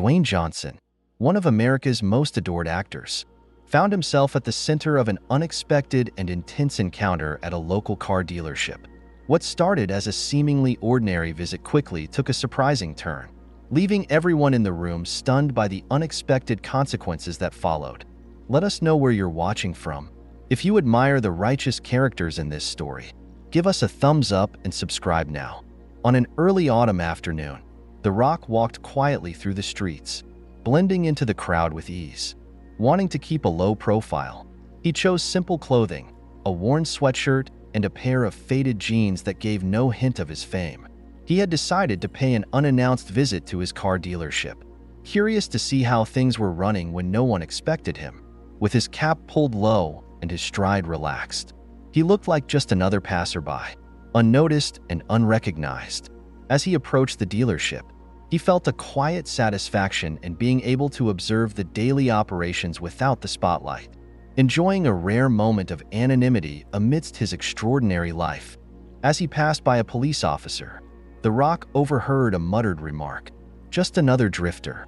Dwayne Johnson, one of America's most adored actors, found himself at the center of an unexpected and intense encounter at a local car dealership. What started as a seemingly ordinary visit quickly took a surprising turn, leaving everyone in the room stunned by the unexpected consequences that followed. Let us know where you're watching from. If you admire the righteous characters in this story, give us a thumbs up and subscribe now. On an early autumn afternoon, The Rock walked quietly through the streets, blending into the crowd with ease. Wanting to keep a low profile, he chose simple clothing, a worn sweatshirt, and a pair of faded jeans that gave no hint of his fame. He had decided to pay an unannounced visit to his car dealership, curious to see how things were running when no one expected him. With his cap pulled low and his stride relaxed, he looked like just another passerby, unnoticed and unrecognized. As he approached the dealership, he felt a quiet satisfaction in being able to observe the daily operations without the spotlight, enjoying a rare moment of anonymity amidst his extraordinary life. As he passed by a police officer, The Rock overheard a muttered remark, "Just another drifter."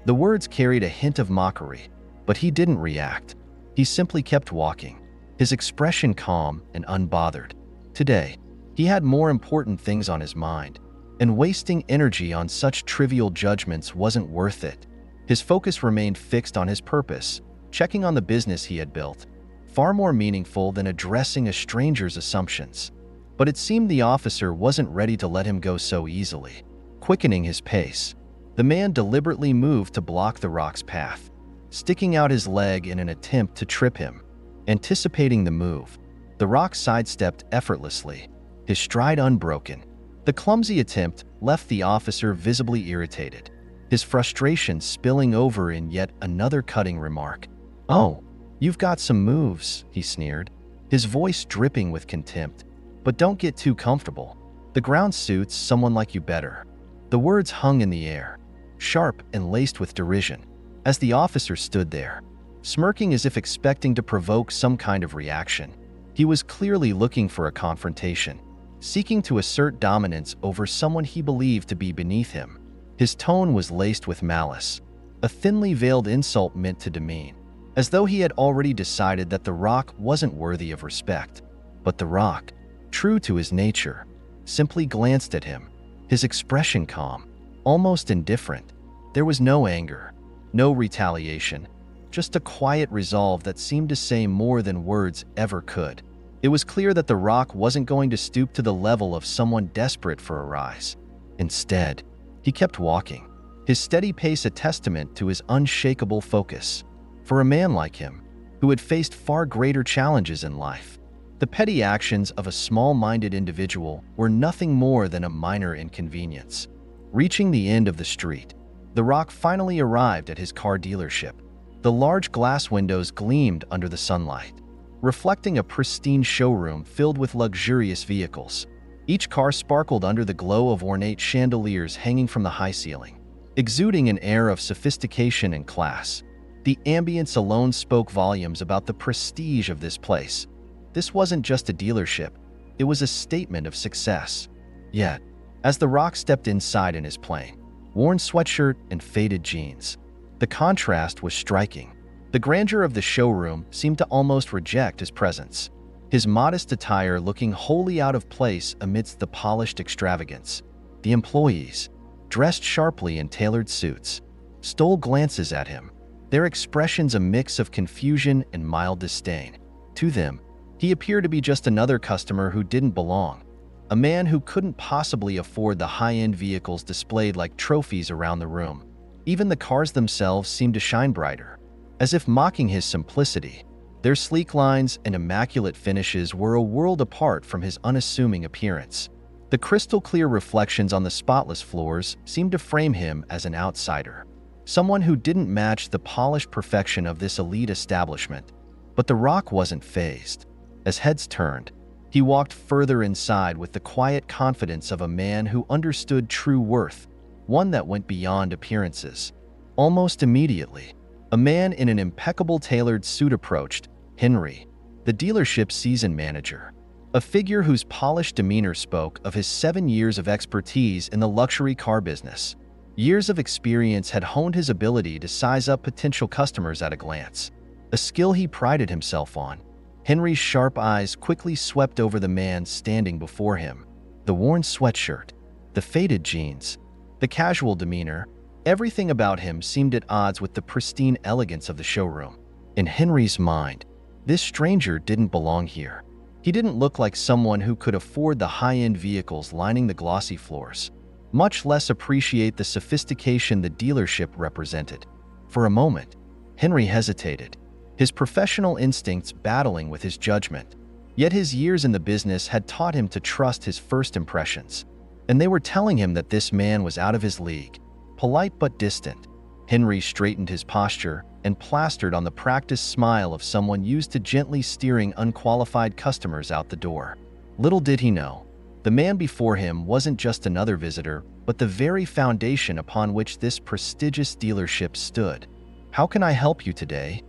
The words carried a hint of mockery, but he didn't react. He simply kept walking, his expression calm and unbothered. Today, he had more important things on his mind, and wasting energy on such trivial judgments wasn't worth it. His focus remained fixed on his purpose, checking on the business he had built, far more meaningful than addressing a stranger's assumptions. But it seemed the officer wasn't ready to let him go so easily. Quickening his pace, the man deliberately moved to block The Rock's path, sticking out his leg in an attempt to trip him. Anticipating the move, The Rock sidestepped effortlessly, his stride unbroken. The clumsy attempt left the officer visibly irritated, his frustration spilling over in yet another cutting remark. "Oh, you've got some moves," he sneered, his voice dripping with contempt. "But don't get too comfortable. The ground suits someone like you better." The words hung in the air, sharp and laced with derision, as the officer stood there, smirking as if expecting to provoke some kind of reaction. He was clearly looking for a confrontation, seeking to assert dominance over someone he believed to be beneath him. His tone was laced with malice, a thinly veiled insult meant to demean, as though he had already decided that The Rock wasn't worthy of respect. But The Rock, true to his nature, simply glanced at him, his expression calm, almost indifferent. There was no anger, no retaliation, just a quiet resolve that seemed to say more than words ever could. It was clear that The Rock wasn't going to stoop to the level of someone desperate for a rise. Instead, he kept walking, his steady pace a testament to his unshakable focus. For a man like him, who had faced far greater challenges in life, the petty actions of a small-minded individual were nothing more than a minor inconvenience. Reaching the end of the street, The Rock finally arrived at his car dealership. The large glass windows gleamed under the sunlight, reflecting a pristine showroom filled with luxurious vehicles. Each car sparkled under the glow of ornate chandeliers hanging from the high ceiling, exuding an air of sophistication and class. The ambience alone spoke volumes about the prestige of this place. This wasn't just a dealership, it was a statement of success. Yet, as The Rock stepped inside in his plain, worn sweatshirt and faded jeans, the contrast was striking. The grandeur of the showroom seemed to almost reject his presence, his modest attire looking wholly out of place amidst the polished extravagance. The employees, dressed sharply in tailored suits, stole glances at him, their expressions a mix of confusion and mild disdain. To them, he appeared to be just another customer who didn't belong, a man who couldn't possibly afford the high-end vehicles displayed like trophies around the room. Even the cars themselves seemed to shine brighter, as if mocking his simplicity. Their sleek lines and immaculate finishes were a world apart from his unassuming appearance. The crystal-clear reflections on the spotless floors seemed to frame him as an outsider, someone who didn't match the polished perfection of this elite establishment. But The Rock wasn't fazed. As heads turned, he walked further inside with the quiet confidence of a man who understood true worth, one that went beyond appearances. Almost immediately, a man in an impeccable tailored suit approached, Henry, the dealership's season manager, a figure whose polished demeanor spoke of his 7 years of expertise in the luxury car business. Years of experience had honed his ability to size up potential customers at a glance, a skill he prided himself on. Henry's sharp eyes quickly swept over the man standing before him. The worn sweatshirt, the faded jeans, the casual demeanor, everything about him seemed at odds with the pristine elegance of the showroom. In Henry's mind, this stranger didn't belong here. He didn't look like someone who could afford the high-end vehicles lining the glossy floors, much less appreciate the sophistication the dealership represented. For a moment, Henry hesitated, his professional instincts battling with his judgment. Yet his years in the business had taught him to trust his first impressions, and they were telling him that this man was out of his league, polite but distant. Henry straightened his posture and plastered on the practiced smile of someone used to gently steering unqualified customers out the door. Little did he know, the man before him wasn't just another visitor, but the very foundation upon which this prestigious dealership stood. "How can I help you today?"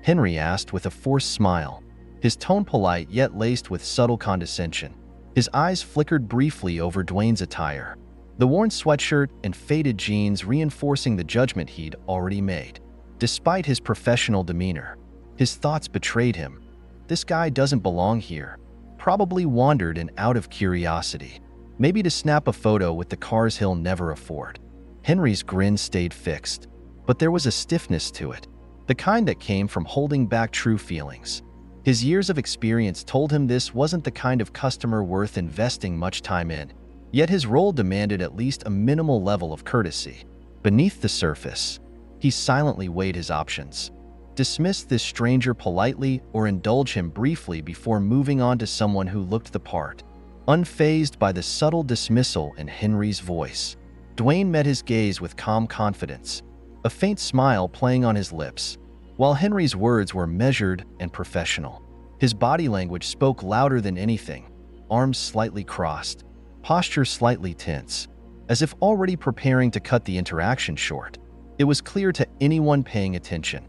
Henry asked with a forced smile, his tone polite yet laced with subtle condescension. His eyes flickered briefly over Dwayne's attire, the worn sweatshirt and faded jeans reinforcing the judgment he'd already made. Despite his professional demeanor, his thoughts betrayed him. This guy doesn't belong here. Probably wandered in out of curiosity, maybe to snap a photo with the cars he'll never afford. Henry's grin stayed fixed, but there was a stiffness to it, the kind that came from holding back true feelings. His years of experience told him this wasn't the kind of customer worth investing much time in, yet his role demanded at least a minimal level of courtesy. Beneath the surface, he silently weighed his options. Dismiss this stranger politely or indulge him briefly before moving on to someone who looked the part. Unfazed by the subtle dismissal in Henry's voice, Dwayne met his gaze with calm confidence, a faint smile playing on his lips. While Henry's words were measured and professional, his body language spoke louder than anything, arms slightly crossed, posture slightly tense, as if already preparing to cut the interaction short. It was clear to anyone paying attention,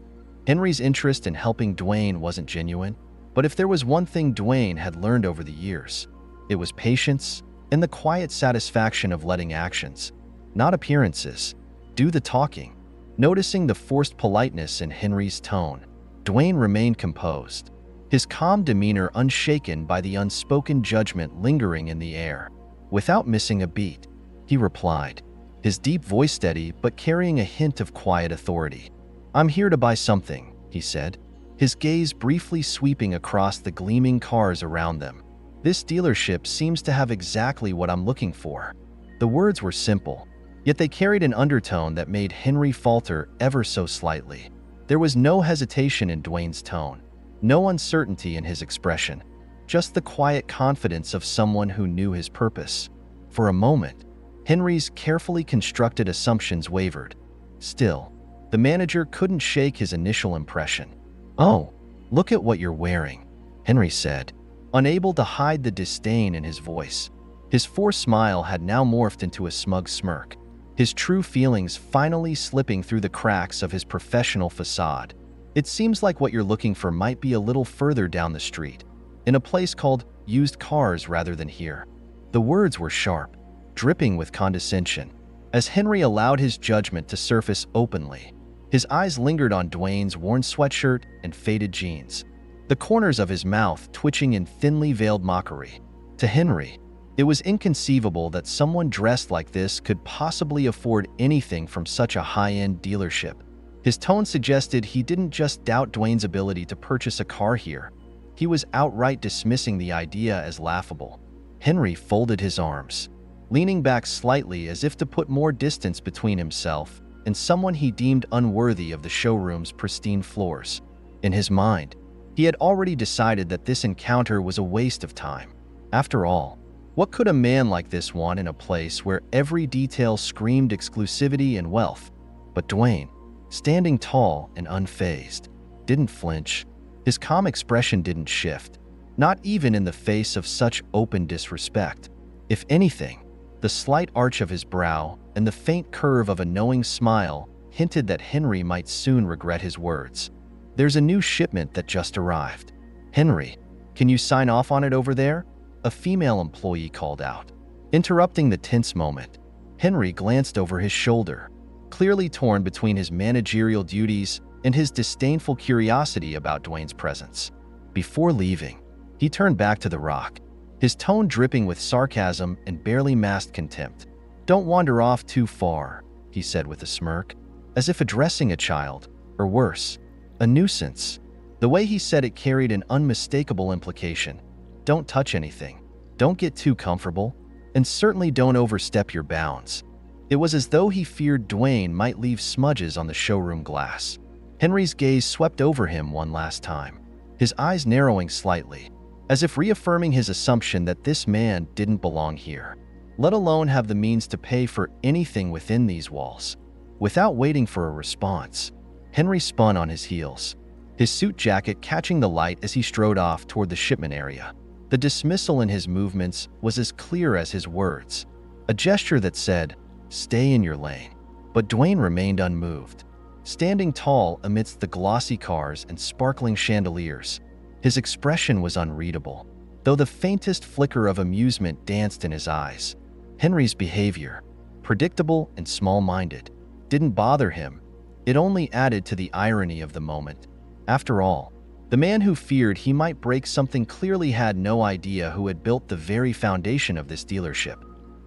Henry's interest in helping Dwayne wasn't genuine, but if there was one thing Dwayne had learned over the years, it was patience and the quiet satisfaction of letting actions, not appearances, do the talking. Noticing the forced politeness in Henry's tone, Dwayne remained composed, his calm demeanor unshaken by the unspoken judgment lingering in the air. Without missing a beat, he replied, his deep voice steady but carrying a hint of quiet authority. "I'm here to buy something," he said, his gaze briefly sweeping across the gleaming cars around them. "This dealership seems to have exactly what I'm looking for." The words were simple, yet they carried an undertone that made Henry falter ever so slightly. There was no hesitation in Dwayne's tone, no uncertainty in his expression, just the quiet confidence of someone who knew his purpose. For a moment, Henry's carefully constructed assumptions wavered. Still, the manager couldn't shake his initial impression. "Oh, look at what you're wearing," Henry said, unable to hide the disdain in his voice. His forced smile had now morphed into a smug smirk, his true feelings finally slipping through the cracks of his professional facade. "It seems like what you're looking for might be a little further down the street, in a place called used cars rather than here." The words were sharp, dripping with condescension, as Henry allowed his judgment to surface openly. His eyes lingered on Dwayne's worn sweatshirt and faded jeans, the corners of his mouth twitching in thinly veiled mockery. To Henry, it was inconceivable that someone dressed like this could possibly afford anything from such a high-end dealership. His tone suggested he didn't just doubt Dwayne's ability to purchase a car here. He was outright dismissing the idea as laughable. Henry folded his arms, leaning back slightly as if to put more distance between himself and someone he deemed unworthy of the showroom's pristine floors. In his mind, he had already decided that this encounter was a waste of time. After all, what could a man like this want in a place where every detail screamed exclusivity and wealth? But Dwayne, standing tall and unfazed, didn't flinch. His calm expression didn't shift, not even in the face of such open disrespect. If anything, the slight arch of his brow and the faint curve of a knowing smile hinted that Henry might soon regret his words. "There's a new shipment that just arrived. Henry, can you sign off on it over there?" A female employee called out. Interrupting the tense moment, Henry glanced over his shoulder, clearly torn between his managerial duties and his disdainful curiosity about Dwayne's presence. Before leaving, he turned back to the Rock, his tone dripping with sarcasm and barely masked contempt. "Don't wander off too far," he said with a smirk, as if addressing a child, or worse, a nuisance. The way he said it carried an unmistakable implication. Don't touch anything, don't get too comfortable, and certainly don't overstep your bounds. It was as though he feared Dwayne might leave smudges on the showroom glass. Henry's gaze swept over him one last time, his eyes narrowing slightly, as if reaffirming his assumption that this man didn't belong here, let alone have the means to pay for anything within these walls. Without waiting for a response, Henry spun on his heels, his suit jacket catching the light as he strode off toward the shipment area. The dismissal in his movements was as clear as his words, a gesture that said, "Stay in your lane." But Dwayne remained unmoved, standing tall amidst the glossy cars and sparkling chandeliers. His expression was unreadable, though the faintest flicker of amusement danced in his eyes. Henry's behavior, predictable and small-minded, didn't bother him. It only added to the irony of the moment. After all, the man who feared he might break something clearly had no idea who had built the very foundation of this dealership.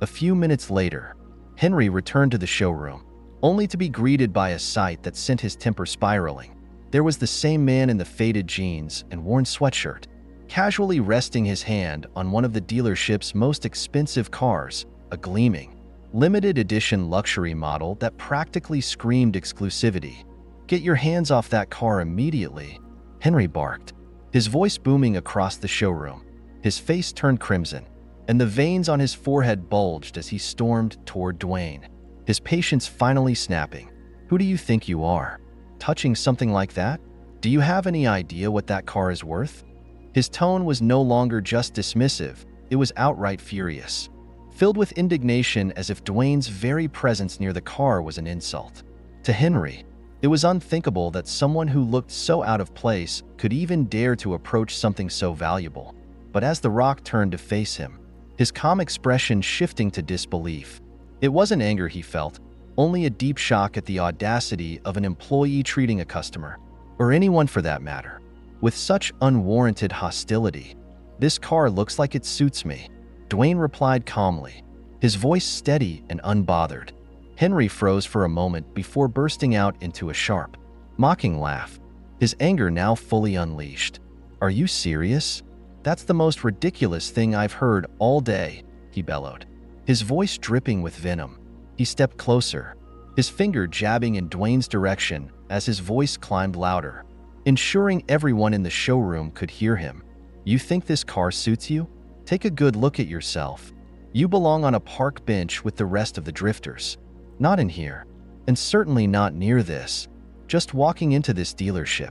A few minutes later, Henry returned to the showroom, only to be greeted by a sight that sent his temper spiraling. There was the same man in the faded jeans and worn sweatshirt, casually resting his hand on one of the dealership's most expensive cars, a gleaming, limited edition luxury model that practically screamed exclusivity. "Get your hands off that car immediately," Henry barked, his voice booming across the showroom. His face turned crimson, and the veins on his forehead bulged as he stormed toward Dwayne, his patience finally snapping. "Who do you think you are? Touching something like that? Do you have any idea what that car is worth?" His tone was no longer just dismissive, it was outright furious, filled with indignation as if Dwayne's very presence near the car was an insult. To Henry, it was unthinkable that someone who looked so out of place could even dare to approach something so valuable. But as the Rock turned to face him, his calm expression shifting to disbelief. It wasn't anger he felt, only a deep shock at the audacity of an employee treating a customer, or anyone for that matter, with such unwarranted hostility. "This car looks like it suits me," Dwayne replied calmly, his voice steady and unbothered. Henry froze for a moment before bursting out into a sharp, mocking laugh, his anger now fully unleashed. "Are you serious? That's the most ridiculous thing I've heard all day," he bellowed, his voice dripping with venom. He stepped closer, his finger jabbing in Dwayne's direction as his voice climbed louder, ensuring everyone in the showroom could hear him. "You think this car suits you? Take a good look at yourself. You belong on a park bench with the rest of the drifters. Not in here, and certainly not near this. Just walking into this dealership,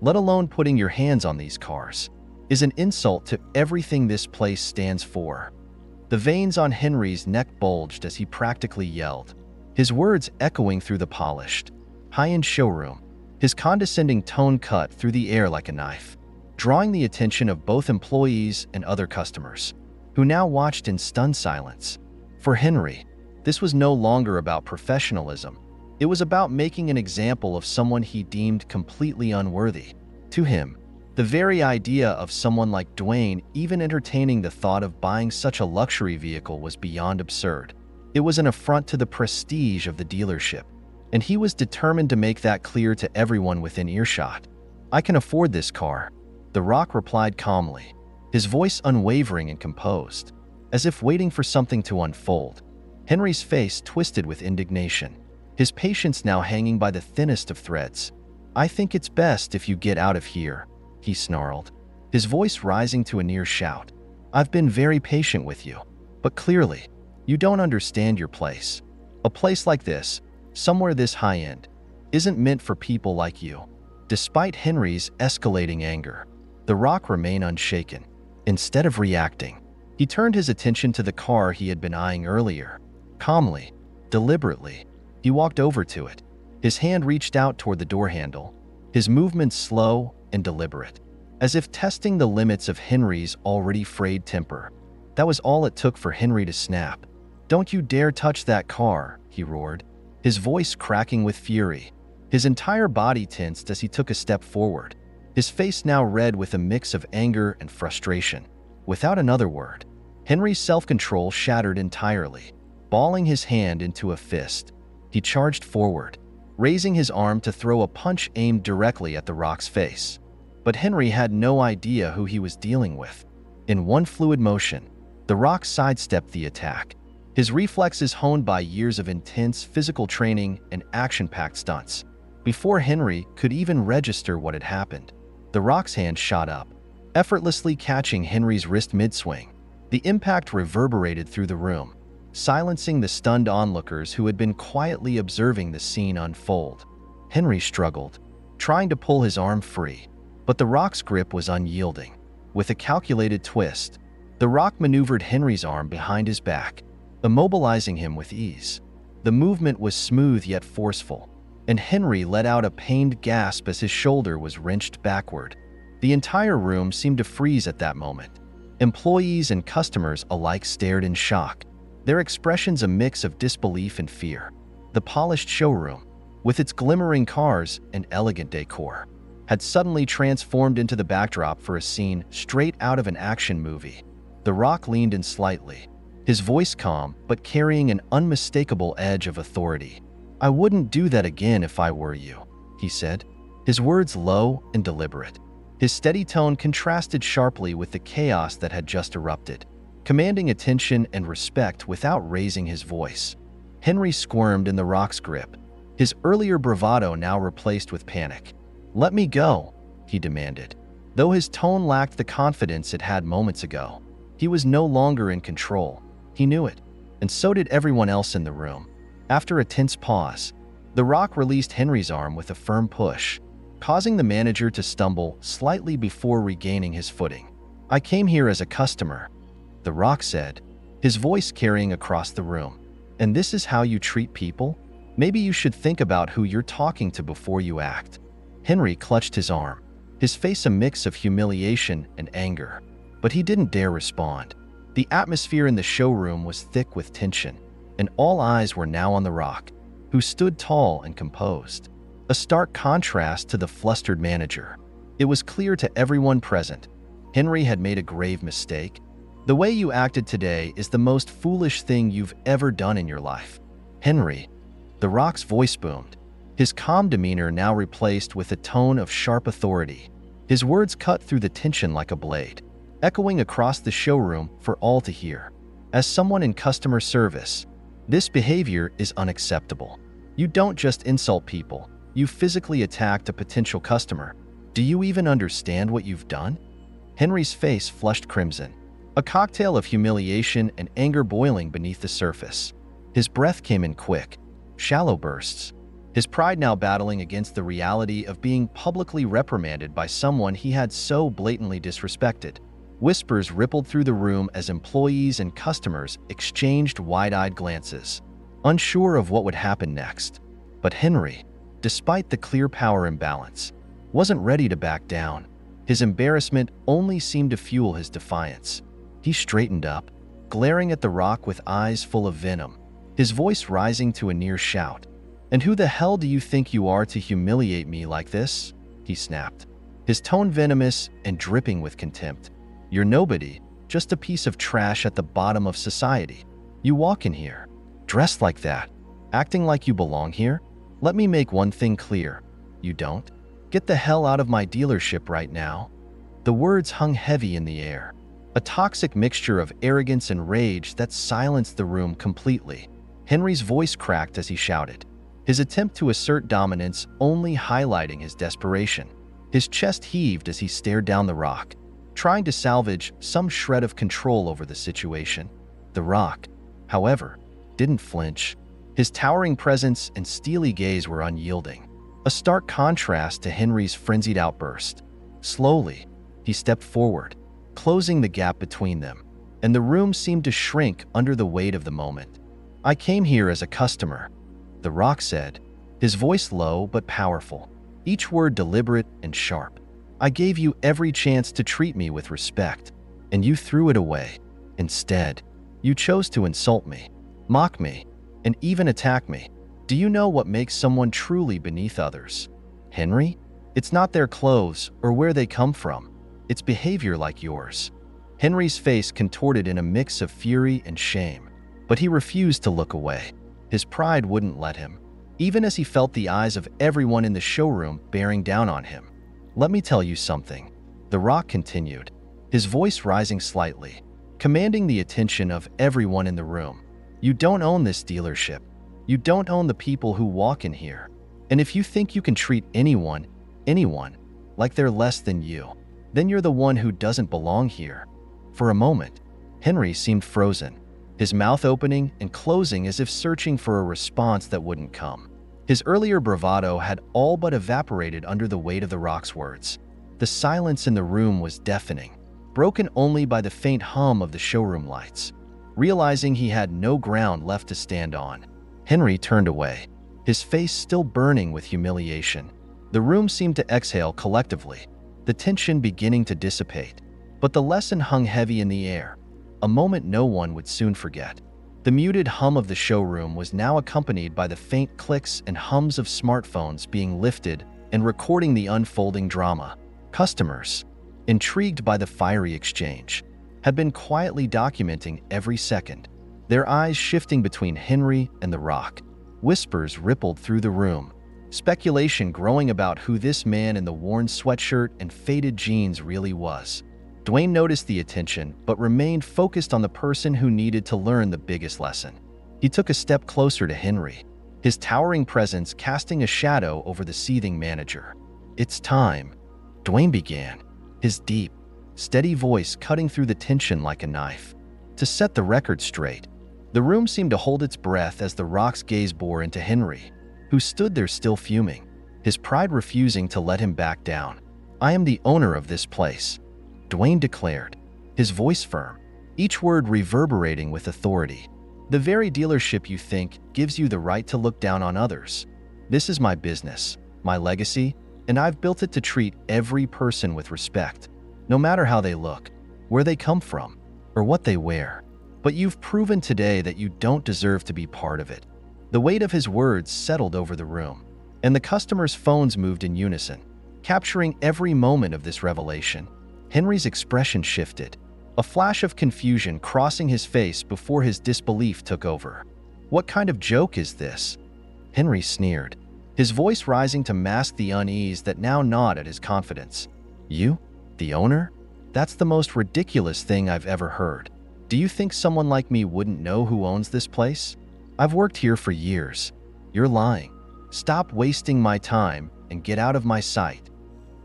let alone putting your hands on these cars, is an insult to everything this place stands for." The veins on Henry's neck bulged as he practically yelled, his words echoing through the polished, high-end showroom. His condescending tone cut through the air like a knife, drawing the attention of both employees and other customers, who now watched in stunned silence. For Henry, this was no longer about professionalism. It was about making an example of someone he deemed completely unworthy. To him, the very idea of someone like Dwayne even entertaining the thought of buying such a luxury vehicle was beyond absurd. It was an affront to the prestige of the dealership, and he was determined to make that clear to everyone within earshot. "I can afford this car," the Rock replied calmly, his voice unwavering and composed, as if waiting for something to unfold. Henry's face twisted with indignation, his patience now hanging by the thinnest of threads. "I think it's best if you get out of here," he snarled, his voice rising to a near shout. "I've been very patient with you, but clearly, you don't understand your place. A place like this, somewhere this high-end, isn't meant for people like you." Despite Henry's escalating anger, the Rock remained unshaken. Instead of reacting, he turned his attention to the car he had been eyeing earlier. Calmly, deliberately, he walked over to it. His hand reached out toward the door handle, his movements slow and deliberate, as if testing the limits of Henry's already frayed temper. That was all it took for Henry to snap. "Don't you dare touch that car," he roared, his voice cracking with fury. His entire body tensed as he took a step forward, his face now red with a mix of anger and frustration. Without another word, Henry's self-control shattered entirely. Balling his hand into a fist, he charged forward, raising his arm to throw a punch aimed directly at the Rock's face. But Henry had no idea who he was dealing with. In one fluid motion, the Rock sidestepped the attack, his reflexes honed by years of intense physical training and action-packed stunts. Before Henry could even register what had happened, the Rock's hand shot up, effortlessly catching Henry's wrist mid-swing. The impact reverberated through the room, silencing the stunned onlookers who had been quietly observing the scene unfold. Henry struggled, trying to pull his arm free, but the Rock's grip was unyielding. With a calculated twist, the Rock maneuvered Henry's arm behind his back, immobilizing him with ease. The movement was smooth yet forceful, and Henry let out a pained gasp as his shoulder was wrenched backward. The entire room seemed to freeze at that moment. Employees and customers alike stared in shock, their expressions a mix of disbelief and fear. The polished showroom, with its glimmering cars and elegant decor, had suddenly transformed into the backdrop for a scene straight out of an action movie. The Rock leaned in slightly, his voice calm but carrying an unmistakable edge of authority. "I wouldn't do that again if I were you," he said, his words low and deliberate. His steady tone contrasted sharply with the chaos that had just erupted, commanding attention and respect without raising his voice. Henry squirmed in the Rock's grip, his earlier bravado now replaced with panic. "Let me go," he demanded. Though his tone lacked the confidence it had moments ago, he was no longer in control. He knew it, and so did everyone else in the room. After a tense pause, the Rock released Henry's arm with a firm push, causing the manager to stumble slightly before regaining his footing. "I came here as a customer," the Rock said, his voice carrying across the room. "And this is how you treat people? Maybe you should think about who you're talking to before you act." Henry clutched his arm, his face a mix of humiliation and anger, but he didn't dare respond. The atmosphere in the showroom was thick with tension, and all eyes were now on the Rock, who stood tall and composed, a stark contrast to the flustered manager. It was clear to everyone present, Henry had made a grave mistake. "The way you acted today is the most foolish thing you've ever done in your life." "Henry," the Rock's voice boomed, his calm demeanor now replaced with a tone of sharp authority. His words cut through the tension like a blade, echoing across the showroom for all to hear. "As someone in customer service, this behavior is unacceptable. You don't just insult people, you physically attacked a potential customer. Do you even understand what you've done?" Henry's face flushed crimson, a cocktail of humiliation and anger boiling beneath the surface. His breath came in quick, shallow bursts, his pride now battling against the reality of being publicly reprimanded by someone he had so blatantly disrespected. Whispers rippled through the room as employees and customers exchanged wide-eyed glances, unsure of what would happen next. But Henry, despite the clear power imbalance, wasn't ready to back down. His embarrassment only seemed to fuel his defiance. He straightened up, glaring at the Rock with eyes full of venom, his voice rising to a near shout. "And who the hell do you think you are to humiliate me like this?" he snapped, his tone venomous and dripping with contempt. "You're nobody, just a piece of trash at the bottom of society. You walk in here, dressed like that, acting like you belong here? Let me make one thing clear. You don't. Get the hell out of my dealership right now." The words hung heavy in the air, a toxic mixture of arrogance and rage that silenced the room completely. Henry's voice cracked as he shouted, his attempt to assert dominance only highlighting his desperation. His chest heaved as he stared down the Rock, trying to salvage some shred of control over the situation. The Rock, however, didn't flinch. His towering presence and steely gaze were unyielding, a stark contrast to Henry's frenzied outburst. Slowly, he stepped forward, closing the gap between them, and the room seemed to shrink under the weight of the moment. "I came here as a customer," the Rock said, his voice low but powerful, each word deliberate and sharp. "I gave you every chance to treat me with respect, and you threw it away. Instead, you chose to insult me." mock me, and even attack me. Do you know what makes someone truly beneath others, Henry? It's not their clothes or where they come from. It's behavior like yours." Henry's face contorted in a mix of fury and shame, but he refused to look away. His pride wouldn't let him, even as he felt the eyes of everyone in the showroom bearing down on him. "Let me tell you something," The Rock continued, his voice rising slightly, commanding the attention of everyone in the room. "You don't own this dealership. You don't own the people who walk in here. And if you think you can treat anyone, like they're less than you, then you're the one who doesn't belong here." For a moment, Henry seemed frozen, his mouth opening and closing as if searching for a response that wouldn't come. His earlier bravado had all but evaporated under the weight of The Rock's words. The silence in the room was deafening, broken only by the faint hum of the showroom lights. Realizing he had no ground left to stand on, Henry turned away, his face still burning with humiliation. The room seemed to exhale collectively, the tension beginning to dissipate. But the lesson hung heavy in the air, a moment no one would soon forget. The muted hum of the showroom was now accompanied by the faint clicks and hums of smartphones being lifted and recording the unfolding drama. Customers, intrigued by the fiery exchange, had been quietly documenting every second, their eyes shifting between Henry and The Rock. Whispers rippled through the room, speculation growing about who this man in the worn sweatshirt and faded jeans really was. Dwayne noticed the attention, but remained focused on the person who needed to learn the biggest lesson. He took a step closer to Henry, his towering presence casting a shadow over the seething manager. "It's time," Dwayne began, his deep, steady voice cutting through the tension like a knife. To set the record straight, the room seemed to hold its breath as The Rock's gaze bore into Henry, who stood there still fuming, his pride refusing to let him back down. "I am the owner of this place," Dwayne declared, his voice firm, each word reverberating with authority. "The very dealership you think gives you the right to look down on others. This is my business, my legacy, and I've built it to treat every person with respect, no matter how they look, where they come from, or what they wear. But you've proven today that you don't deserve to be part of it." The weight of his words settled over the room, and the customers' phones moved in unison, capturing every moment of this revelation. Henry's expression shifted, a flash of confusion crossing his face before his disbelief took over. "What kind of joke is this?" Henry sneered, his voice rising to mask the unease that now gnawed at his confidence. "You? The owner? That's the most ridiculous thing I've ever heard. Do you think someone like me wouldn't know who owns this place? I've worked here for years. You're lying. Stop wasting my time and get out of my sight."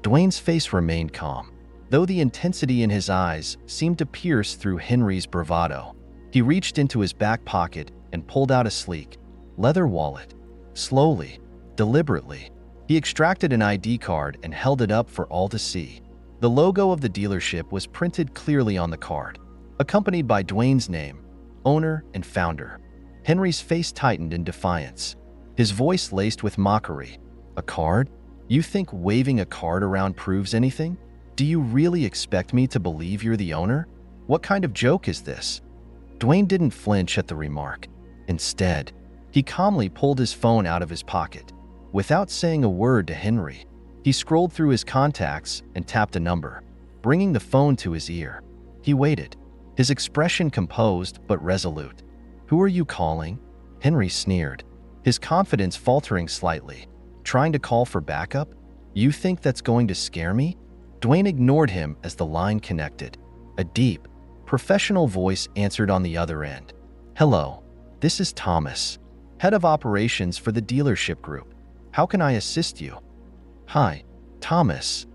Dwayne's face remained calm, though the intensity in his eyes seemed to pierce through Henry's bravado. He reached into his back pocket and pulled out a sleek, leather wallet. Slowly, deliberately, he extracted an ID card and held it up for all to see. The logo of the dealership was printed clearly on the card, accompanied by Dwayne's name, owner and founder. Henry's face tightened in defiance, his voice laced with mockery. "A card? You think waving a card around proves anything? Do you really expect me to believe you're the owner? What kind of joke is this?" Dwayne didn't flinch at the remark. Instead, he calmly pulled his phone out of his pocket. Without saying a word to Henry, he scrolled through his contacts and tapped a number, bringing the phone to his ear. He waited, his expression composed but resolute. "Who are you calling?" Henry sneered, his confidence faltering slightly. "Trying to call for backup? You think that's going to scare me?" Dwayne ignored him as the line connected. A deep, professional voice answered on the other end. "Hello, this is Thomas, head of operations for the dealership group. How can I assist you?" "Hi, Thomas,"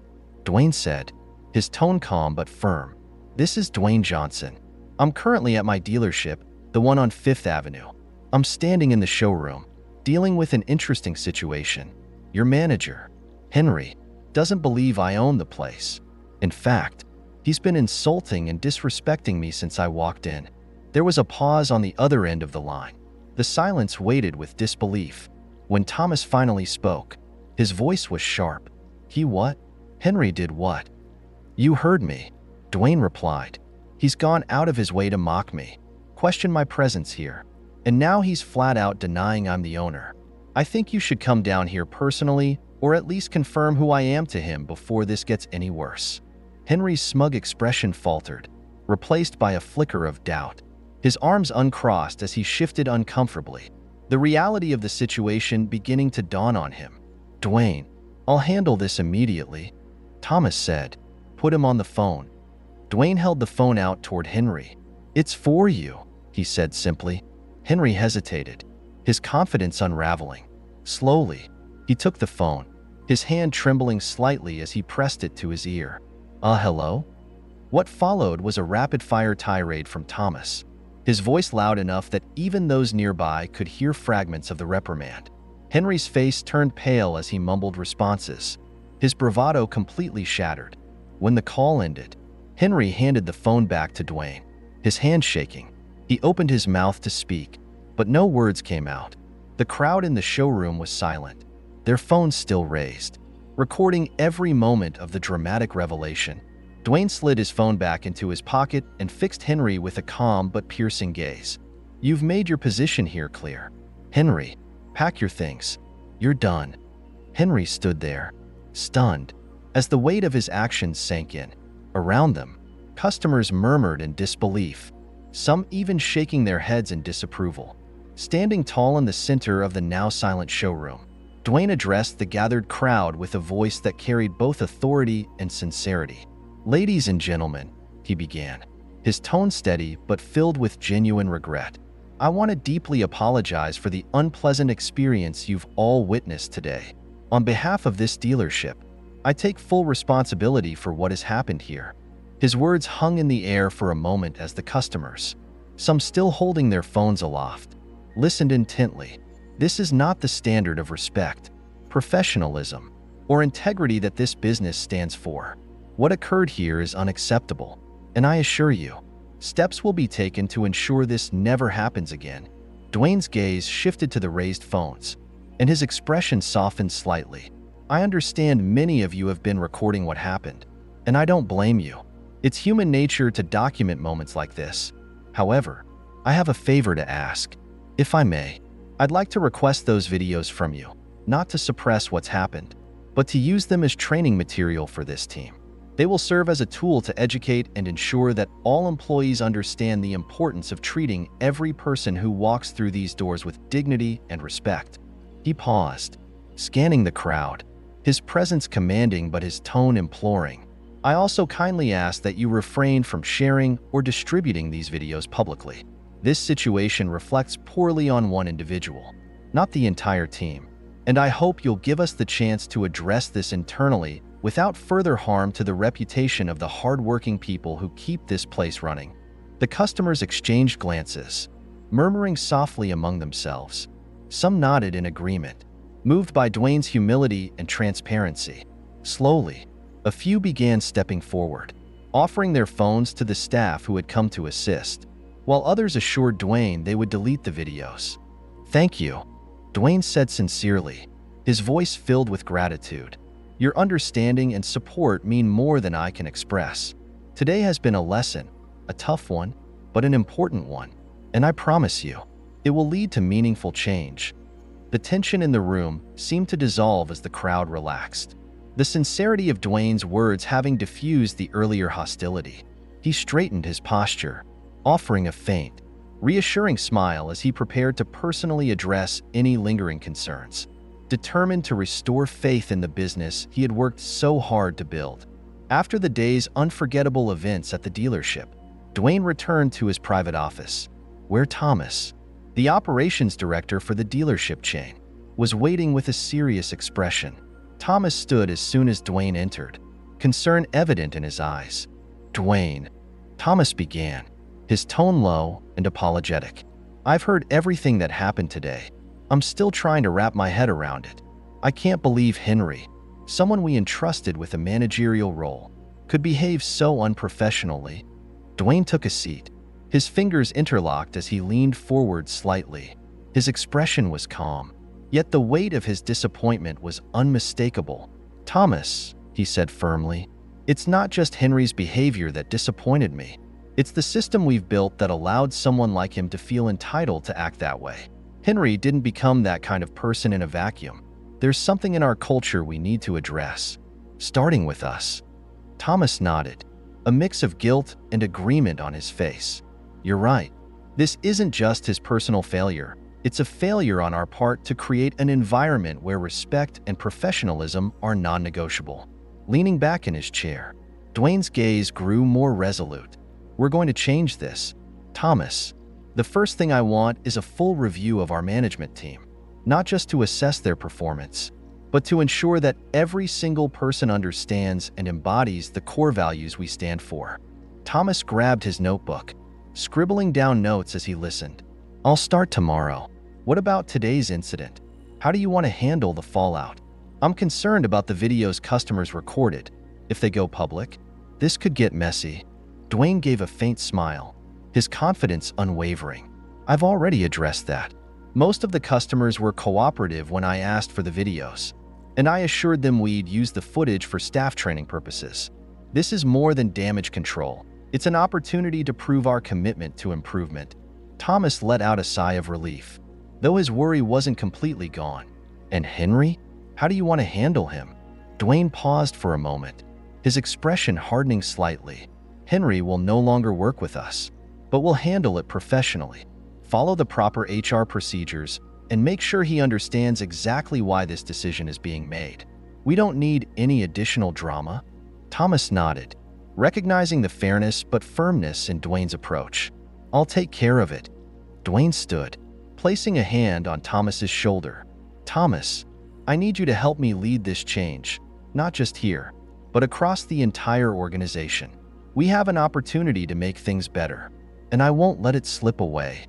Dwayne said, his tone calm but firm. "This is Dwayne Johnson. I'm currently at my dealership, the one on 5th Avenue. I'm standing in the showroom, dealing with an interesting situation. Your manager, Henry, doesn't believe I own the place. In fact, he's been insulting and disrespecting me since I walked in." There was a pause on the other end of the line. The silence waited with disbelief. When Thomas finally spoke, his voice was sharp. "He what? Henry did what?" "You heard me," Dwayne replied. "He's gone out of his way to mock me, question my presence here. and now he's flat out denying I'm the owner. I think you should come down here personally, or at least confirm who I am to him before this gets any worse." Henry's smug expression faltered, replaced by a flicker of doubt. His arms uncrossed as he shifted uncomfortably, the reality of the situation beginning to dawn on him. "Dwayne, I'll handle this immediately," Thomas said. "Put him on the phone." Dwayne held the phone out toward Henry. "It's for you," he said simply. Henry hesitated, his confidence unraveling. Slowly, he took the phone, his hand trembling slightly as he pressed it to his ear. Hello?" What followed was a rapid-fire tirade from Thomas, his voice loud enough that even those nearby could hear fragments of the reprimand. Henry's face turned pale as he mumbled responses, his bravado completely shattered. When the call ended, Henry handed the phone back to Dwayne, his hand shaking. He opened his mouth to speak, but no words came out. The crowd in the showroom was silent, their phones still raised, recording every moment of the dramatic revelation. Dwayne slid his phone back into his pocket and fixed Henry with a calm but piercing gaze. "You've made your position here clear. Henry, pack your things. You're done." Henry stood there, stunned, as the weight of his actions sank in. Around them, customers murmured in disbelief, some even shaking their heads in disapproval. Standing tall in the center of the now silent showroom, Dwayne addressed the gathered crowd with a voice that carried both authority and sincerity. "Ladies and gentlemen," he began, his tone steady but filled with genuine regret. "I want to deeply apologize for the unpleasant experience you've all witnessed today. On behalf of this dealership, I take full responsibility for what has happened here." His words hung in the air for a moment as the customers, some still holding their phones aloft, listened intently. This is not the standard of respect, professionalism, or integrity that this business stands for. What occurred here is unacceptable, and I assure you, steps will be taken to ensure this never happens again. Dwayne's gaze shifted to the raised phones, and his expression softened slightly. "I understand many of you have been recording what happened, and I don't blame you. It's human nature to document moments like this. However, I have a favor to ask. If I may, I'd like to request those videos from you, not to suppress what's happened, but to use them as training material for this team. They will serve as a tool to educate and ensure that all employees understand the importance of treating every person who walks through these doors with dignity and respect." He paused, scanning the crowd, his presence commanding but his tone imploring. "I also kindly ask that you refrain from sharing or distributing these videos publicly. This situation reflects poorly on one individual, not the entire team, and I hope you'll give us the chance to address this internally without further harm to the reputation of the hard-working people who keep this place running." The customers exchanged glances, murmuring softly among themselves. Some nodded in agreement, moved by Dwayne's humility and transparency. Slowly, a few began stepping forward, offering their phones to the staff who had come to assist, while others assured Dwayne they would delete the videos. "Thank you," Dwayne said sincerely, his voice filled with gratitude. "Your understanding and support mean more than I can express. Today has been a lesson, a tough one, but an important one, and I promise you, it will lead to meaningful change." The tension in the room seemed to dissolve as the crowd relaxed, the sincerity of Dwayne's words having diffused the earlier hostility. He straightened his posture, offering a faint, reassuring smile as he prepared to personally address any lingering concerns, determined to restore faith in the business he had worked so hard to build. After the day's unforgettable events at the dealership, Dwayne returned to his private office, where Thomas, the operations director for the dealership chain, was waiting with a serious expression. Thomas stood as soon as Dwayne entered, concern evident in his eyes. "Dwayne," Thomas began, his tone low and apologetic. "I've heard everything that happened today. I'm still trying to wrap my head around it. I can't believe Henry, someone we entrusted with a managerial role, could behave so unprofessionally." Dwayne took a seat, his fingers interlocked as he leaned forward slightly. His expression was calm, yet the weight of his disappointment was unmistakable. "Thomas," he said firmly, "it's not just Henry's behavior that disappointed me. It's the system we've built that allowed someone like him to feel entitled to act that way. Henry didn't become that kind of person in a vacuum. There's something in our culture we need to address, starting with us. Thomas nodded, a mix of guilt and agreement on his face. You're right. This isn't just his personal failure. It's a failure on our part to create an environment where respect and professionalism are non-negotiable. Leaning back in his chair, Dwayne's gaze grew more resolute. We're going to change this. Thomas, the first thing I want is a full review of our management team, not just to assess their performance, but to ensure that every single person understands and embodies the core values we stand for. Thomas grabbed his notebook, scribbling down notes as he listened. I'll start tomorrow. What about today's incident? How do you want to handle the fallout? I'm concerned about the videos customers recorded. If they go public, this could get messy. Dwayne gave a faint smile, his confidence unwavering. I've already addressed that. Most of the customers were cooperative when I asked for the videos, and I assured them we'd use the footage for staff training purposes. This is more than damage control. It's an opportunity to prove our commitment to improvement. Thomas let out a sigh of relief, though his worry wasn't completely gone. And Henry? How do you want to handle him? Dwayne paused for a moment, his expression hardening slightly. Henry will no longer work with us, but we'll handle it professionally, follow the proper HR procedures, and make sure he understands exactly why this decision is being made. We don't need any additional drama. Thomas nodded, recognizing the fairness but firmness in Dwayne's approach. I'll take care of it. Dwayne stood, placing a hand on Thomas's shoulder. Thomas, I need you to help me lead this change, not just here, but across the entire organization. We have an opportunity to make things better, and I won't let it slip away.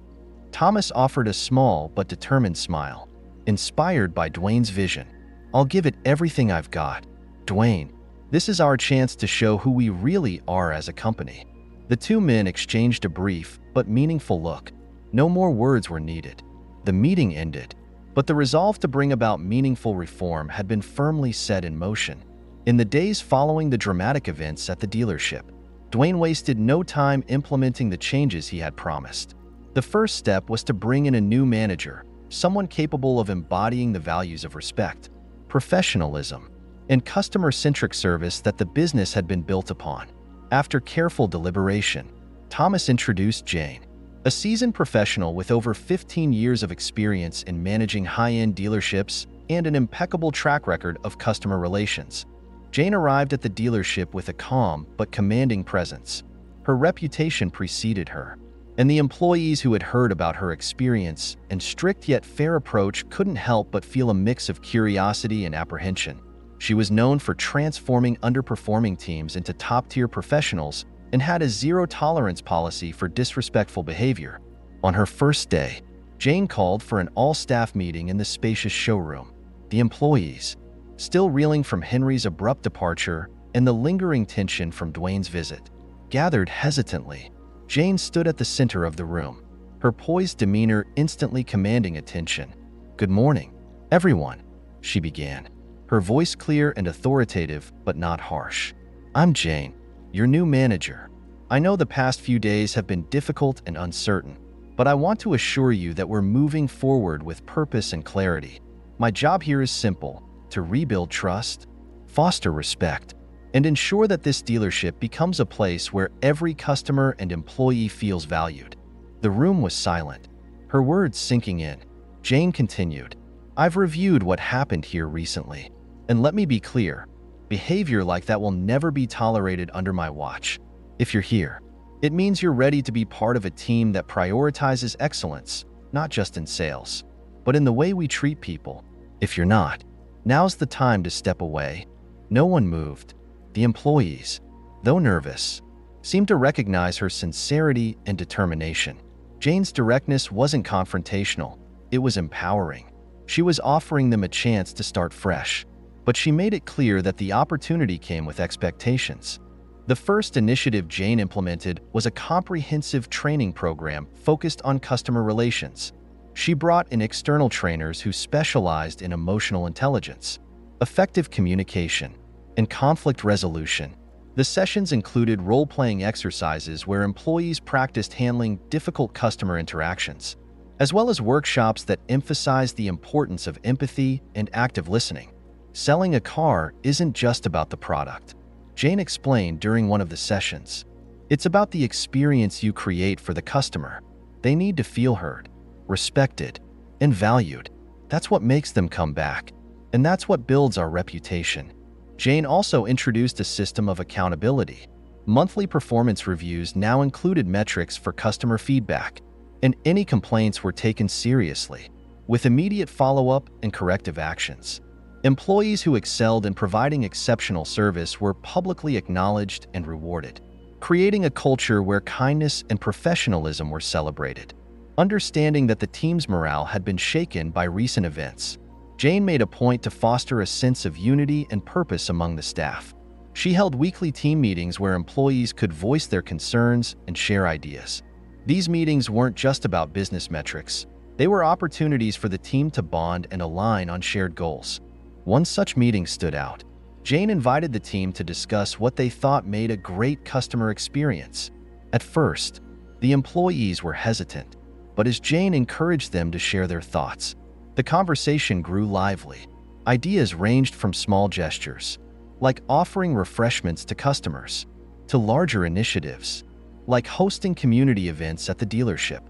Thomas offered a small but determined smile, inspired by Dwayne's vision. I'll give it everything I've got. Dwayne, this is our chance to show who we really are as a company. The two men exchanged a brief but meaningful look. No more words were needed. The meeting ended, but the resolve to bring about meaningful reform had been firmly set in motion. In the days following the dramatic events at the dealership, Dwayne wasted no time implementing the changes he had promised. The first step was to bring in a new manager, someone capable of embodying the values of respect, professionalism, and customer-centric service that the business had been built upon. After careful deliberation, Thomas introduced Jane, a seasoned professional with over 15 years of experience in managing high-end dealerships and an impeccable track record of customer relations. Jane arrived at the dealership with a calm but commanding presence. Her reputation preceded her, and the employees who had heard about her experience and strict yet fair approach couldn't help but feel a mix of curiosity and apprehension. She was known for transforming underperforming teams into top-tier professionals and had a zero-tolerance policy for disrespectful behavior. On her first day, Jane called for an all-staff meeting in the spacious showroom. The employees, still reeling from Henry's abrupt departure and the lingering tension from Dwayne's visit, gathered hesitantly. Jane stood at the center of the room, her poised demeanor instantly commanding attention. "Good morning, everyone," she began, her voice clear and authoritative but not harsh. "I'm Jane, your new manager. I know the past few days have been difficult and uncertain, but I want to assure you that we're moving forward with purpose and clarity. My job here is simple: to rebuild trust, foster respect, and ensure that this dealership becomes a place where every customer and employee feels valued." The room was silent, her words sinking in. Jane continued, "I've reviewed what happened here recently, and let me be clear, behavior like that will never be tolerated under my watch. If you're here, it means you're ready to be part of a team that prioritizes excellence, not just in sales, but in the way we treat people. If you're not, now's the time to step away." No one moved. The employees, though nervous, seemed to recognize her sincerity and determination. Jane's directness wasn't confrontational, it was empowering. She was offering them a chance to start fresh, but she made it clear that the opportunity came with expectations. The first initiative Jane implemented was a comprehensive training program focused on customer relations. She brought in external trainers who specialized in emotional intelligence, effective communication, and conflict resolution. The sessions included role-playing exercises where employees practiced handling difficult customer interactions, as well as workshops that emphasized the importance of empathy and active listening. Selling a car isn't just about the product, Jane explained during one of the sessions. It's about the experience you create for the customer. They need to feel heard, respected, and valued. That's what makes them come back, and that's what builds our reputation. Jane also introduced a system of accountability. Monthly performance reviews now included metrics for customer feedback, and any complaints were taken seriously, with immediate follow-up and corrective actions. Employees who excelled in providing exceptional service were publicly acknowledged and rewarded, creating a culture where kindness and professionalism were celebrated. Understanding that the team's morale had been shaken by recent events, Jane made a point to foster a sense of unity and purpose among the staff. She held weekly team meetings where employees could voice their concerns and share ideas. These meetings weren't just about business metrics. They were opportunities for the team to bond and align on shared goals. One such meeting stood out. Jane invited the team to discuss what they thought made a great customer experience. At first, the employees were hesitant, but as Jane encouraged them to share their thoughts, the conversation grew lively. Ideas ranged from small gestures, like offering refreshments to customers, to larger initiatives, like hosting community events at the dealership.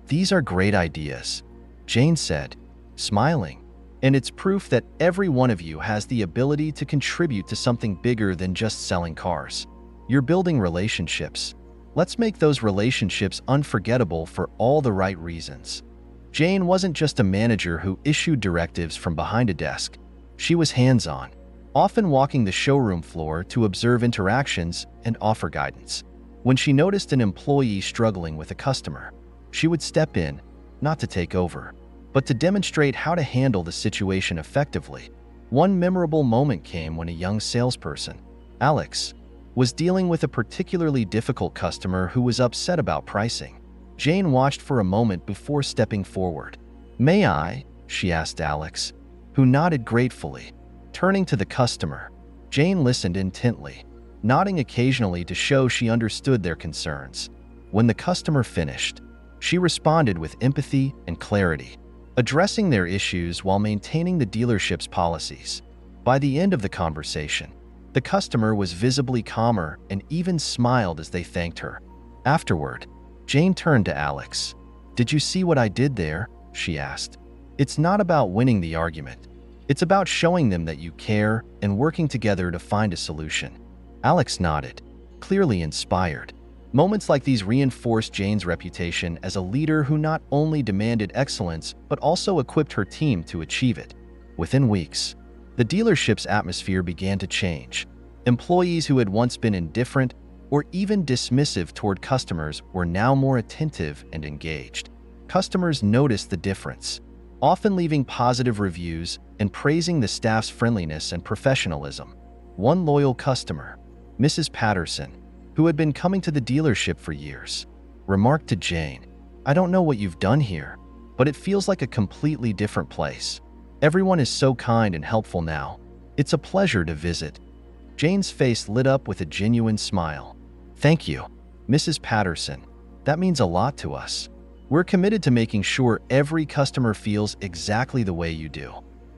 These are great ideas, Jane said, smiling, and it's proof that every one of you has the ability to contribute to something bigger than just selling cars. You're building relationships. Let's make those relationships unforgettable for all the right reasons. Jane wasn't just a manager who issued directives from behind a desk. She was hands-on, often walking the showroom floor to observe interactions and offer guidance. When she noticed an employee struggling with a customer, she would step in, not to take over, but to demonstrate how to handle the situation effectively. One memorable moment came when a young salesperson, Alex, was dealing with a particularly difficult customer who was upset about pricing. Jane watched for a moment before stepping forward. "May I?" she asked Alex, who nodded gratefully. Turning to the customer, Jane listened intently, nodding occasionally to show she understood their concerns. When the customer finished, she responded with empathy and clarity, addressing their issues while maintaining the dealership's policies. By the end of the conversation, the customer was visibly calmer and even smiled as they thanked her. Afterward, Jane turned to Alex. "Did you see what I did there?" she asked. "It's not about winning the argument. It's about showing them that you care and working together to find a solution." Alex nodded, clearly inspired. Moments like these reinforced Jane's reputation as a leader who not only demanded excellence but also equipped her team to achieve it. Within weeks, the dealership's atmosphere began to change. Employees who had once been indifferent or even dismissive toward customers were now more attentive and engaged. Customers noticed the difference, often leaving positive reviews and praising the staff's friendliness and professionalism. One loyal customer, Mrs. Patterson, who had been coming to the dealership for years, remarked to Jane, "I don't know what you've done here, but it feels like a completely different place. Everyone is so kind and helpful now. It's a pleasure to visit." Jane's face lit up with a genuine smile. "Thank you, Mrs. Patterson. That means a lot to us. We're committed to making sure every customer feels exactly the way you do."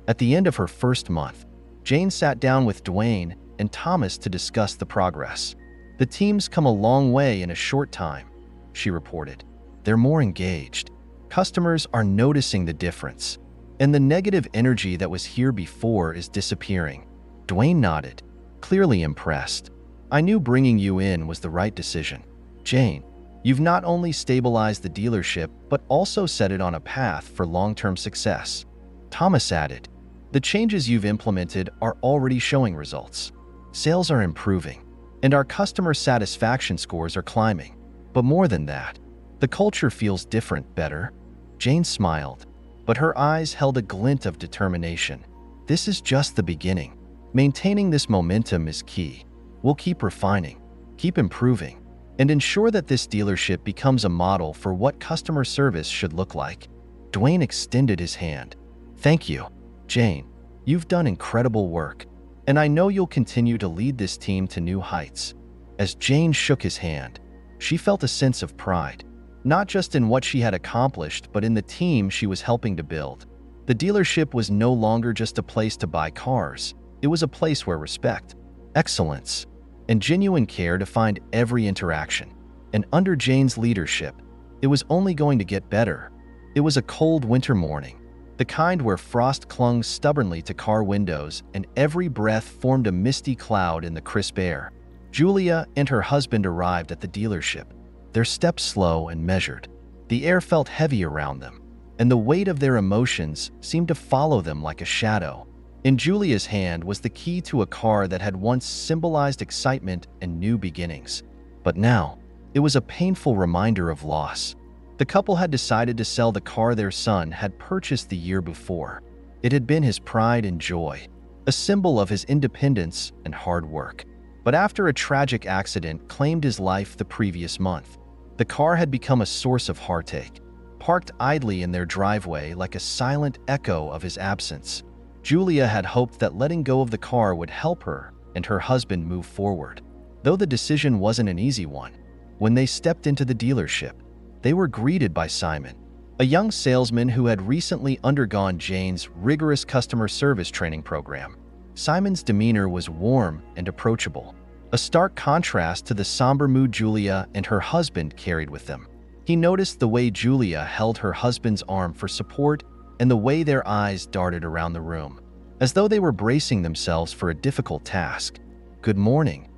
At the end of her first month, Jane sat down with Dwayne and Thomas to discuss the progress. "The team's come a long way in a short time," she reported. "They're more engaged. Customers are noticing the difference, and the negative energy that was here before is disappearing." Dwayne nodded, clearly impressed. "I knew bringing you in was the right decision. Jane, you've not only stabilized the dealership, but also set it on a path for long-term success." Thomas added, "The changes you've implemented are already showing results. Sales are improving, and our customer satisfaction scores are climbing. But more than that, the culture feels different, better." Jane smiled, but her eyes held a glint of determination. "This is just the beginning. Maintaining this momentum is key. We'll keep refining, keep improving, and ensure that this dealership becomes a model for what customer service should look like." Dwayne extended his hand. "Thank you, Jane. You've done incredible work, and I know you'll continue to lead this team to new heights." As Jane shook his hand, she felt a sense of pride, not just in what she had accomplished, but in the team she was helping to build. The dealership was no longer just a place to buy cars. It was a place where respect, excellence, and genuine care defined every interaction. And under Jane's leadership, it was only going to get better. It was a cold winter morning, the kind where frost clung stubbornly to car windows and every breath formed a misty cloud in the crisp air. Julia and her husband arrived at the dealership, their steps slow and measured. The air felt heavy around them, and the weight of their emotions seemed to follow them like a shadow. In Julia's hand was the key to a car that had once symbolized excitement and new beginnings. But now, it was a painful reminder of loss. The couple had decided to sell the car their son had purchased the year before. It had been his pride and joy, a symbol of his independence and hard work. But after a tragic accident claimed his life the previous month, the car had become a source of heartache, parked idly in their driveway like a silent echo of his absence. Julia had hoped that letting go of the car would help her and her husband move forward. Though the decision wasn't an easy one, when they stepped into the dealership, they were greeted by Simon, a young salesman who had recently undergone Jane's rigorous customer service training program. Simon's demeanor was warm and approachable, a stark contrast to the somber mood Julia and her husband carried with them. He noticed the way Julia held her husband's arm for support and the way their eyes darted around the room, as though they were bracing themselves for a difficult task. "Good morning,"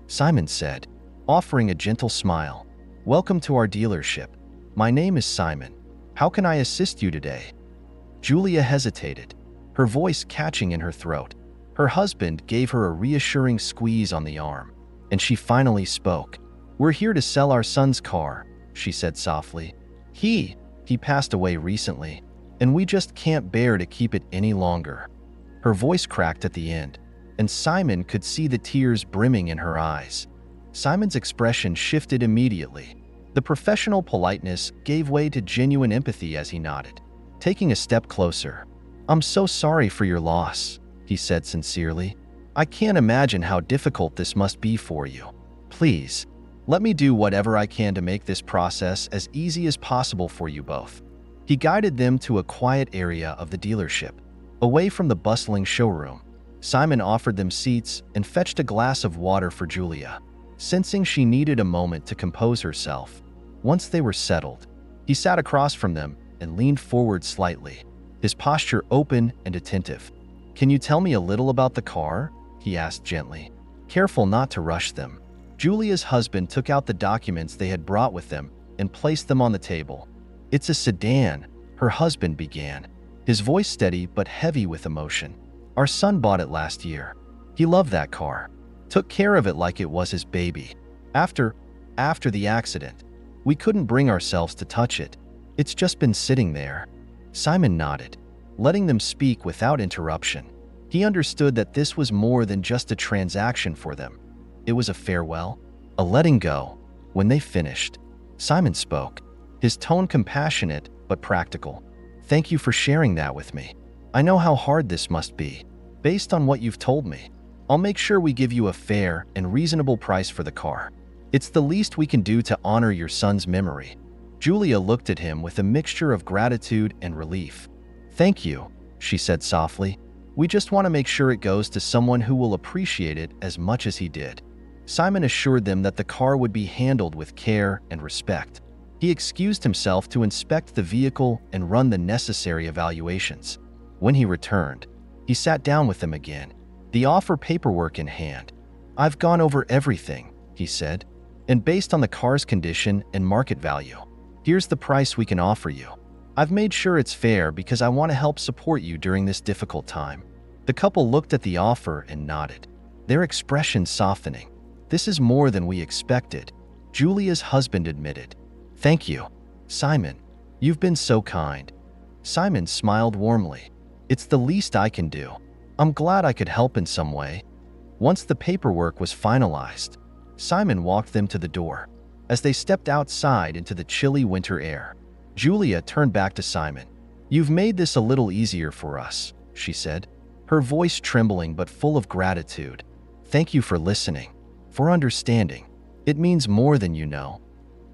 Simon said, offering a gentle smile. "Welcome to our dealership. My name is Simon. How can I assist you today?" Julia hesitated, her voice catching in her throat. Her husband gave her a reassuring squeeze on the arm, and she finally spoke. "We're here to sell our son's car," she said softly. He passed away recently, and we just can't bear to keep it any longer." Her voice cracked at the end, and Simon could see the tears brimming in her eyes. Simon's expression shifted immediately. The professional politeness gave way to genuine empathy as he nodded, taking a step closer. "I'm so sorry for your loss," he said sincerely. "I can't imagine how difficult this must be for you. Please, let me do whatever I can to make this process as easy as possible for you both." He guided them to a quiet area of the dealership, away from the bustling showroom. Simon offered them seats and fetched a glass of water for Julia, sensing she needed a moment to compose herself. Once they were settled, he sat across from them and leaned forward slightly, his posture open and attentive. "Can you tell me a little about the car?" he asked gently, careful not to rush them. Julia's husband took out the documents they had brought with them and placed them on the table. "It's a sedan," her husband began, his voice steady but heavy with emotion. "Our son bought it last year. He loved that car, took care of it like it was his baby. After the accident, we couldn't bring ourselves to touch it. It's just been sitting there." Simon nodded, letting them speak without interruption. He understood that this was more than just a transaction for them. It was a farewell, a letting go. When they finished, Simon spoke, his tone compassionate but practical. "Thank you for sharing that with me. I know how hard this must be. Based on what you've told me, I'll make sure we give you a fair and reasonable price for the car. It's the least we can do to honor your son's memory." Julia looked at him with a mixture of gratitude and relief. "Thank you," she said softly. "We just want to make sure it goes to someone who will appreciate it as much as he did." Simon assured them that the car would be handled with care and respect. He excused himself to inspect the vehicle and run the necessary evaluations. When he returned, he sat down with them again, the offer paperwork in hand. "I've gone over everything," he said, "and based on the car's condition and market value, here's the price we can offer you. I've made sure it's fair because I want to help support you during this difficult time." The couple looked at the offer and nodded, their expressions softening. "This is more than we expected," Julia's husband admitted. "Thank you, Simon. You've been so kind." Simon smiled warmly. "It's the least I can do. I'm glad I could help in some way." Once the paperwork was finalized, Simon walked them to the door. As they stepped outside into the chilly winter air, Julia turned back to Simon. "You've made this a little easier for us," she said, her voice trembling but full of gratitude. "Thank you for listening, for understanding, It means more than you know.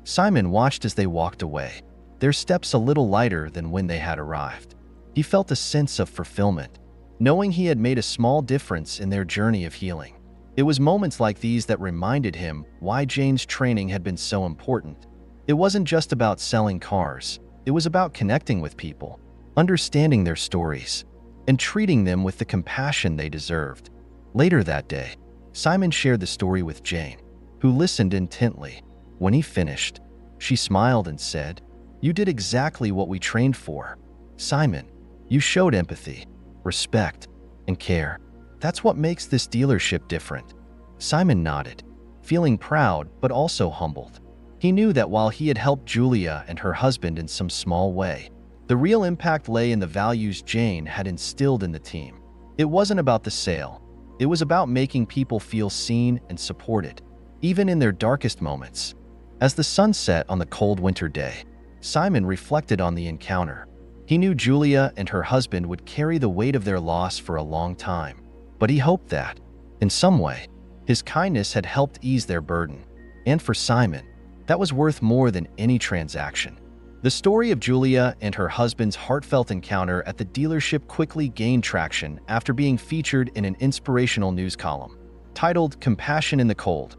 Simon watched as they walked away, their steps a little lighter than when they had arrived. He felt a sense of fulfillment, knowing he had made a small difference in their journey of healing. It was moments like these that reminded him why Jane's training had been so important. It wasn't just about selling cars. It was about connecting with people, understanding their stories, and treating them with the compassion they deserved. Later that day, Simon shared the story with Jane, who listened intently. When he finished, she smiled and said, "You did exactly what we trained for. Simon, you showed empathy, respect, and care. That's what makes this dealership different." Simon nodded, feeling proud but also humbled. He knew that while he had helped Julia and her husband in some small way, the real impact lay in the values Jane had instilled in the team. It wasn't about the sale. It was about making people feel seen and supported, even in their darkest moments. As the sun set on the cold winter day, Simon reflected on the encounter. He knew Julia and her husband would carry the weight of their loss for a long time, but he hoped that, in some way, his kindness had helped ease their burden. And for Simon, that was worth more than any transaction. The story of Julia and her husband's heartfelt encounter at the dealership quickly gained traction after being featured in an inspirational news column titled "Compassion in the Cold."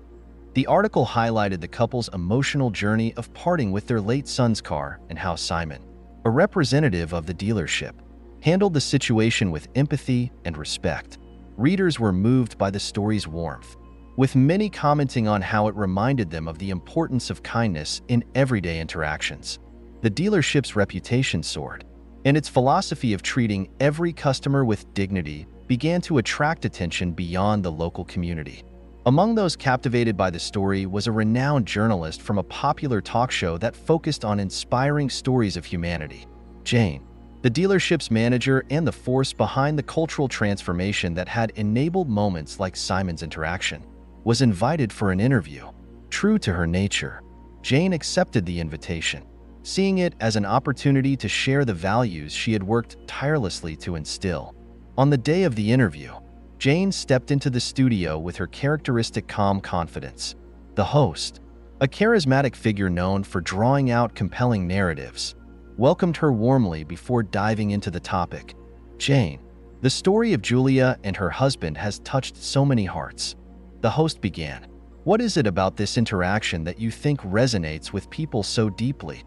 The article highlighted the couple's emotional journey of parting with their late son's car and how Simon, a representative of the dealership, handled the situation with empathy and respect. Readers were moved by the story's warmth, with many commenting on how it reminded them of the importance of kindness in everyday interactions. The dealership's reputation soared, and its philosophy of treating every customer with dignity began to attract attention beyond the local community. Among those captivated by the story was a renowned journalist from a popular talk show that focused on inspiring stories of humanity. Jane, the dealership's manager and the force behind the cultural transformation that had enabled moments like Simon's interaction, was invited for an interview. True to her nature, Jane accepted the invitation, seeing it as an opportunity to share the values she had worked tirelessly to instill. On the day of the interview, Jane stepped into the studio with her characteristic calm confidence. The host, a charismatic figure known for drawing out compelling narratives, welcomed her warmly before diving into the topic. "Jane, the story of Julia and her husband has touched so many hearts." The host began. "What is it about this interaction that you think resonates with people so deeply?"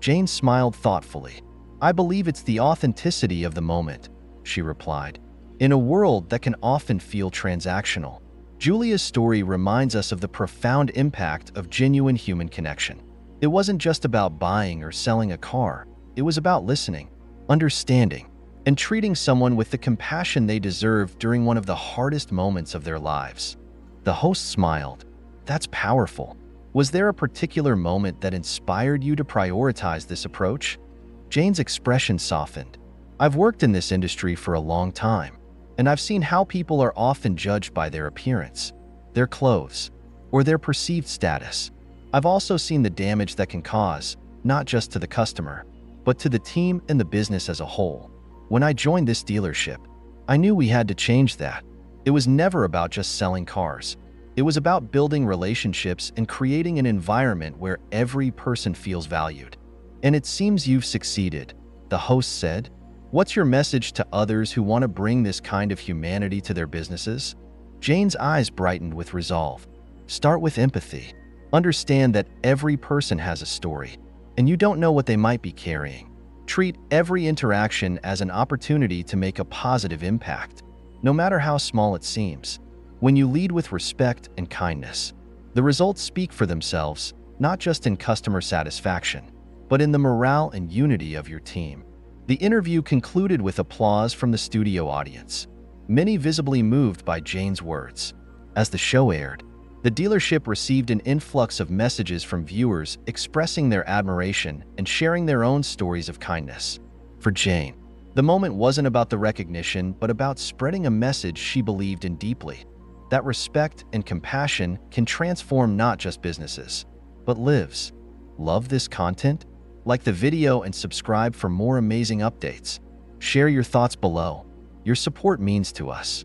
Jane smiled thoughtfully. "I believe it's the authenticity of the moment," she replied. "In a world that can often feel transactional, Julia's story reminds us of the profound impact of genuine human connection. It wasn't just about buying or selling a car. It was about listening, understanding, and treating someone with the compassion they deserve during one of the hardest moments of their lives." The host smiled. "That's powerful. Was there a particular moment that inspired you to prioritize this approach?" Jane's expression softened. "I've worked in this industry for a long time, and I've seen how people are often judged by their appearance, their clothes, or their perceived status. I've also seen the damage that can cause, not just to the customer, but to the team and the business as a whole. When I joined this dealership, I knew we had to change that. It was never about just selling cars. It was about building relationships and creating an environment where every person feels valued. And it seems you've succeeded," the host said. "What's your message to others who want to bring this kind of humanity to their businesses?" Jane's eyes brightened with resolve. "Start with empathy. Understand that every person has a story, and you don't know what they might be carrying. Treat every interaction as an opportunity to make a positive impact, no matter how small it seems. When you lead with respect and kindness, the results speak for themselves, not just in customer satisfaction, but in the morale and unity of your team." The interview concluded with applause from the studio audience, many visibly moved by Jane's words. As the show aired, the dealership received an influx of messages from viewers expressing their admiration and sharing their own stories of kindness. For Jane, the moment wasn't about the recognition, but about spreading a message she believed in deeply: that respect and compassion can transform not just businesses, but lives. Love this content? Like the video and subscribe for more amazing updates. Share your thoughts below. Your support means to us.